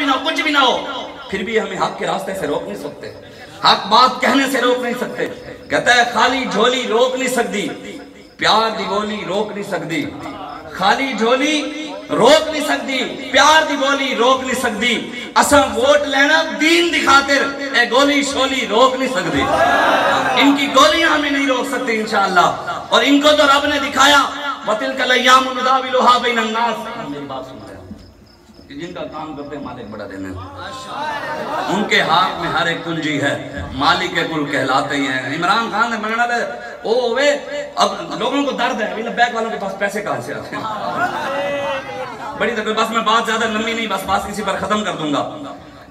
भी ना हो, कुछ भी ना हो, फिर भी हमें हक के रास्ते से रोक नहीं सकते, हक बात कहने से रोक नहीं सकते। कहता है खाली झोली रोक नहीं सकती, प्यार दी बोली रोक नहीं सकती, खाली झोली रोक नहीं सकती, प्यार दी बोली रोक नहीं सकती, असा वोट लेना दीन दी खातिर ए गोली शोली रोक नहीं सकती। इनकी गोलियां हमें नहीं रोक सकती इंशाअल्लाह। और इनको तो रब ने दिखाया वतिलकल अय्यामु नुदाविलुहा बैनन नास। मेरी बात सुन रहे हैं, जिनका काम करते हैं मालिक बड़ा देने, उनके हाथ में हर एक कुंजी है, मालिक के कुल कहलाते हैं। इमरान खान ने मंगना दे ओ वे, अब लोगों को दर्द है, बैंक वालों के पास पैसे कहां से आते हैं, बड़ी तकलीफ। बस मैं बात ज्यादा लंबी नहीं, बस बात इसी पर खत्म कर दूंगा।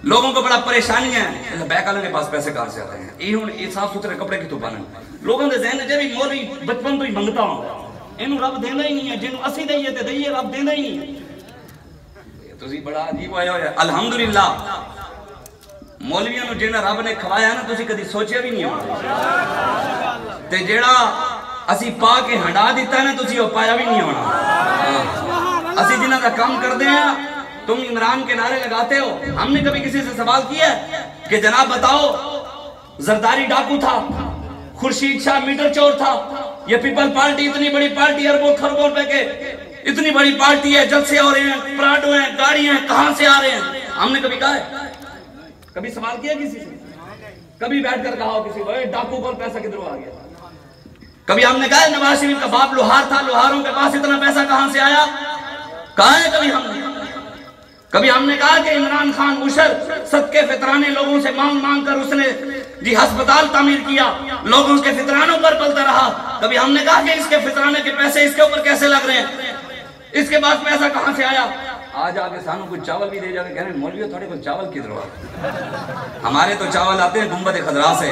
लोगों को बड़ा परेशानी है, बैंक वालों के पास पैसे कहां से आते हैं, ये साफ सुथरे कपड़े की दुकान है। लोगों के ज़हन में भी मौलवी बचपन तो ही मंगता हूं, इन्हों रब देना ही नहीं है, जिन्हों असी दईए ते दईए, रब देना ही नहीं है। तुसी बड़ा अजीब आया होया। अल्हम्दुलिल्लाह मौलवियां नूं जिन्ना रब ने खवाया ना, तुसी कदी सोचिया भी नहीं होना, ते जेड़ा असी पा के हंडा दिता है ना, तुसी वो पाया भी नहीं होना। असी जिन्हां दा काम करते हैं, तुम इमरान के नारे लगाते हो, हमने कभी किसी से सवाल किया कि जनाब बताओ जरदारी डाकू था, खुर्शीद शाह मीटर चोर था, ये पीपल पार्टी इतनी बड़ी पार्टी, अरबों खरबों रुपए के इतनी बड़ी पार्टी है, जलसे हो रहे हैं, पराडो हैं, गाड़ियां हैं, कहां से आ रहे हैं? हमने कभी कहा है? कभी सवाल किया किसी से? कभी बैठकर कहा हो किसी को डाकू को पैसा किधरों आ गया? कभी हमने कहा नवाज शरीफ का बाप लोहार था, लोहारों के पास इतना पैसा कहां से आया? कहा है कभी हमने? कभी हमने कहा कि इमरान खान मुशर सदके फितराने लोगों से मांग मांग कर उसने जी अस्पताल तामीर किया, लोगों के फितरानों पर पलता रहा? कभी हमने कहा कि इसके फितराने के पैसे इसके ऊपर कैसे लग रहे हैं, इसके पास पैसा कहां से आया? आज आके सानू कुछ चावल भी दे जाके कह रहे हैं मौलवी थोड़े को चावल किधरों आ? हमारे तो चावल आते हैं गुंबद खदरा से।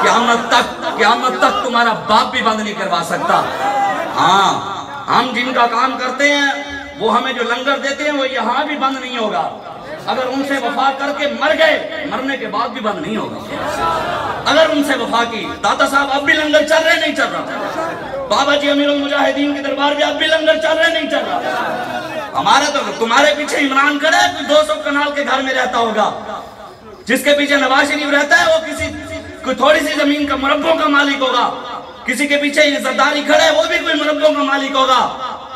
क़यामत तक तुम्हारा बाप भी बंद नहीं करवा सकता। हाँ, हम जिनका काम करते हैं वो हमें जो लंगर देते हैं वो यहाँ भी बंद नहीं होगा। अगर उनसे वफा करके मर गए, मरने के बाद भी बंद नहीं होगा। अगर उनसे वफा की, दाता साहब अब भी लंगर चल रहे नहीं चल रहा, बाबा जी अमीरुल मुजाहिदीन के दरबार में अब भी लंगर चल रहे नहीं चल रहा। हमारा तो तुम्हारे पीछे इमरान खड़ा है, कोई 200 कनाल के घर में रहता होगा, जिसके पीछे नवाज शरीफ रहता है वो कोई थोड़ी सी जमीन का मुरब्बों का मालिक होगा, किसी के पीछे जरदारी खड़ा है वो भी कोई मुरब्बों का मालिक होगा।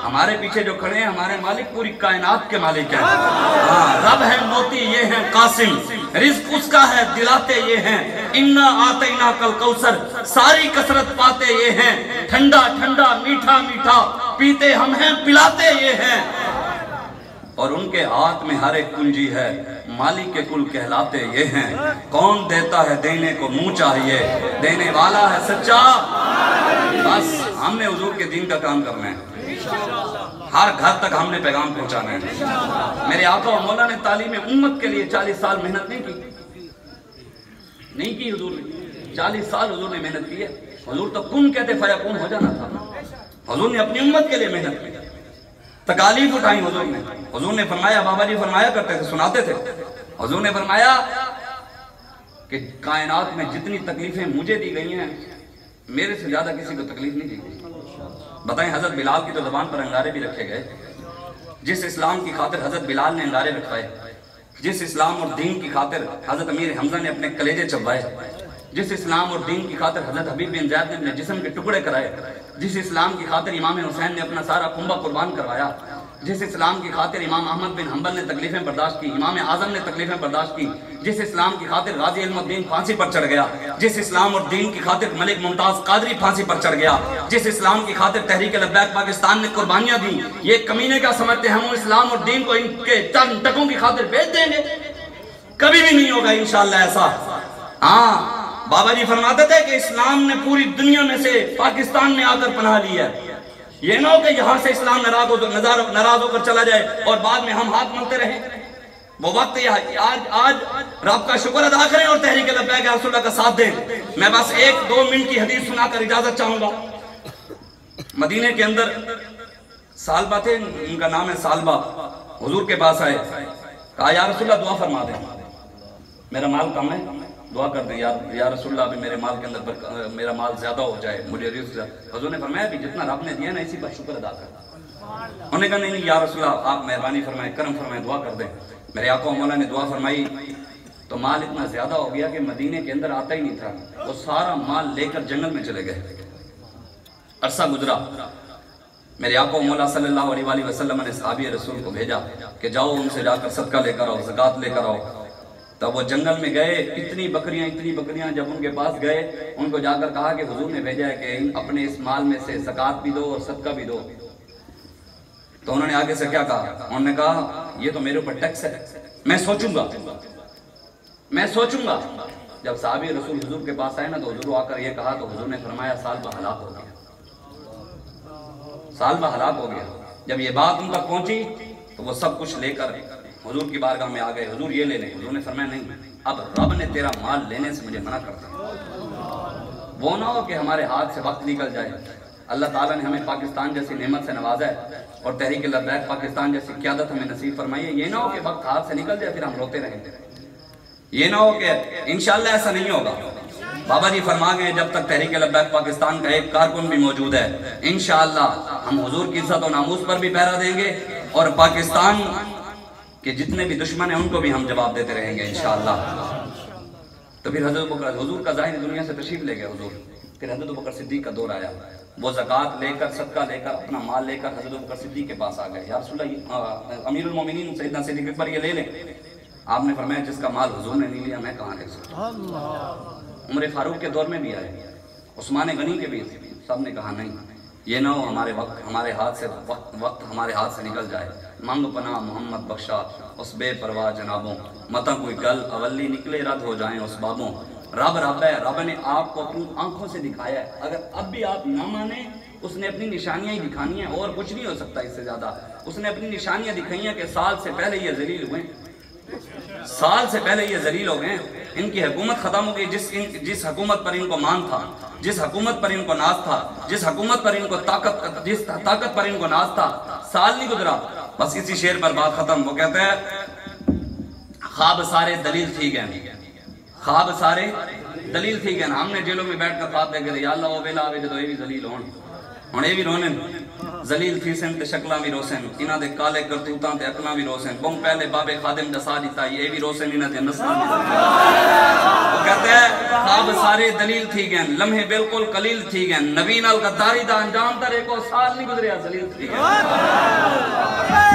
हमारे पीछे जो खड़े हैं हमारे मालिक पूरी कायनात के मालिक हैं। रब है मोती ये हैं कासिम, रिज़्क उसका है दिलाते ये हैं, इन्ना आतैना कल कौसर सारी कसरत पाते ये हैं, ठंडा ठंडा मीठा मीठा पीते हम हैं पिलाते ये हैं। और उनके हाथ में हर एक कुंजी है, मालिक के कुल कहलाते ये हैं। कौन देता है देने को मुंह चाहिए, देने वाला है सच्चा। बस हमने हुजूर के दीन का काम करना है, हर घर तक हमने पैगाम पहुंचाना है। मेरे आका और मौला ने तालीम उम्मत के लिए 40 साल मेहनत नहीं की हुजूर ने 40 साल हुजूर ने मेहनत की है। हुजूर तो कुन कहते फयाकुन हो जाना था। हुजूर ने अपनी उम्मत के लिए मेहनत की, तकालीफ उठाई हुजूर ने। हुजूर ने फरमाया, बाबा जी फरमाया करते थे, सुनाते थे, हुजूर ने फरमाया कि कायनात में जितनी तकलीफें मुझे दी गई हैं मेरे से ज्यादा किसी को तकलीफ नहीं दी गई। बताएं हजरत बिलाल की तो जबान पर अंगारे भी रखे गए, जिस इस्लाम की खातिर हजरत बिलाल ने अंगारे रखवाए, जिस इस्लाम और दीन की खातिर हजरत अमीर हमजा ने अपने कलेजे चबाए, जिस इस्लाम और दीन की खातिर हजरत हबीब बिन ज़ैद ने अपने जिस्म के टुकड़े कराए, जिस इस्लाम की खातिर इमाम हुसैन ने अपना सारा कुंबा कुर्बान करवाया, जिस इस्लाम की खातिर इमाम अहमद बिन हंबल ने तकलीफें बर्दाश्त की, इमाम आजम ने तकलीफें बर्दाश्त की, जिस इस्लाम की खातिर गाजी इल्मुद्दीन फांसी पर चढ़ गया, जिस इस्लाम और दीन की खातिर मलिक मुमताज कादरी फांसी पर चढ़ गया, जिस इस्लाम की खातिर तहरीक लब्बैक पाकिस्तान ने कुर्बानियां दी, ये कमीने का समझते हम इस्लाम और दीन को इनके चंद टकों की खातिर बेच देंगे? कभी भी नहीं होगा इंशाअल्लाह ऐसा। हाँ, बाबा जी फरमाते थे कि इस्लाम ने पूरी दुनिया में से पाकिस्तान में आकर पनाह ली है। ये ना हो कि यहाँ से इस्लाम नाराज होकर चला जाए और बाद में हम हाथ मलते रहे। वो वक्त आज रब का शुक्र अदा करें और तहरीक लब्बैक रसूलुल्लाह का साथ दें। मैं बस 1-2 मिनट की हदीस सुनाकर इजाजत चाहूंगा। मदीने के अंदर सालबा थे, उनका नाम है सालबा, हुजूर के पास आए, कहा या रसूलुल्लाह दुआ फरमा दें, मेरा माल कम है, दुआ कर दें या रसूलुल्लाह, अभी मेरे माल के अंदर मेरा माल ज्यादा हो जाए, मुझे रिज़्क़। हुजूर ने फरमाया भी जितना रब ने दिया ना इसी पर शुक्र अदा कर। انہوں نے کہا نہیں یا رسول اللہ آپ مہربانی فرمائیں، کرم فرمائیں، دعا کر دیں۔ میرے آقا و مولا نے دعا فرمائی تو مال اتنا زیادہ ہو گیا کہ مدینے کے اندر آتا ہی نہیں تھا، وہ سارا مال لے کر جنگل میں چلے گئے۔ عرصہ گزرا، میرے آقا و مولا صلی اللہ علیہ وآلہ وسلم نے صحابی رسول کو بھیجا کہ جاؤ ان سے جا کر صدقہ لے کر آؤ، زکوٰۃ لے کر آؤ۔ تب وہ جنگل میں گئے، اتنی بکریاں، جب ان کے پاس گئے ان کو جا کر کہا کہ حضور نے بھیجا ہے کہ اپنے اس مال میں سے زکوٰۃ بھی دو اور صدقہ بھی دو۔ تو انہوں نے آگے سے کیا کہا؟ انہوں نے کہا یہ تو میرے اوپر ٹیکس ہے، میں سوچوں گا۔ جب صحابی رسول حضور کے پاس آئے نا تو حضور آ کر یہ کہا تو حضور نے فرمایا سال بہ ہلاک ہو گیا، سال بہ ہلاک ہو گیا۔ جب یہ بات ان تک پہنچی تو وہ سب کچھ لے کر حضور کی بارگاہ میں آ گئے، حضور یہ لے لیں۔ حضور نے فرمایا نہیں، اب رب نے تیرا مال لینے سے مجھے منع کر دیا۔ وہ نہ ہو کہ ہمارے ہاتھ سے وقت نکل جائے۔ اللہ تعالیٰ نے ہمیں پاکستان جیسی نعمت سے نوازا ہے اور تحریک لبیک پاکستان جیسی قیادت ہمیں نصیب فرمائی ہے، یہ نہ ہو کہ وقت ہاتھ سے نکل جائے پھر ہم روتے رہیں گے۔ یہ نہ ہو کہ انشاءاللہ ایسا نہیں ہوگا۔ بابا جی فرما گئے جب تک تحریک لبیک پاکستان کا ایک کارکن بھی موجود ہے انشاءاللہ ہم حضور کی عزت و ناموس پر بھی پہرا دیں گے اور پاکستان کہ جتنے بھی دشمن ہیں ان کو بھی ہم جواب دیتے رہیں گے انشاءاللہ۔ تو پھر حضرت بکر حضور کا ظاہر دنیا سے تشریف لے گئے حضور، پھر حضرت بکر صدیق کا دور آیا، وہ زکوٰۃ لے کر صدقہ لے کر اپنا مال لے کر حضرت بکر صدیق کے پاس آ گئے۔ یا رسول اللہ امیر المومنین سیدنا صدیق اکبر یہ لے لیں۔ آپ نے فرمایا جس کا مال حضور نے نہیں لیا میں کہاں لے سکتا۔ عمر فاروق کے دور میں بھی آئے، عثمان غنی کے بھی، سب نے کہا نہیں، یہ نہ ہو ہمارے ہاتھ سے وقت ہمارے ہاتھ سے نکل جائے۔ مانگ پناہ محمد بخشا اس بے پرواہ جنابوں، متا کوئی گل اولی نکلے رد ہو جائیں اس بابوں۔ رب ہے، رب نے آپ کو اپنی آنکھوں سے دکھایا ہے، اگر اب بھی آپ نہ مانیں اس نے اپنی نشانیاں ہی دکھانی ہیں اور کچھ نہیں ہو سکتا اس سے زیادہ۔ اس نے اپنی نشانیاں دکھائی ہیں کہ سال سے پہلے یہ ذلیل ہوئے، سال سے پہلے یہ ذلیل ہو گئے، ان کی حکومت ختم ہو گئی۔ جس حکومت پر ان کو مان تھا، جس حکومت پر ان کو ناز تھا، جس حکومت پر ان کو جس طاقت پر ان کو ناز تھا، سال نہیں گزرا بس اسی شعر پر بات ختم۔ وہ کہتے ہیں خواب سارے دلیل تھی گئے، خواب سارے دلیل تھی گئے۔ ہم نے جیلوں میں بیٹھ کر خواب دیکھے تھے، یا اللہ وہ ویلا آوے جدو یہ بھی ذلیل ہون، ہن یہ بھی رونے ذلیل تھی سن تے شکلاں بھی روسن، انہاں دے کالے کرتوتاں تے عقلاں بھی روسن، بہوں پہلے بابے خادم دسا دیتا یہ بھی روسن، انہاں دے نسلاں بھی روسن۔ وہ کہتے ہیں خواب سارے دلیل تھی گئے، لمحے بالکل قلیل تھی گئے، نبی نال غداری دا انجام تے کو سال نہیں گزریا ذلیل تھی گئے۔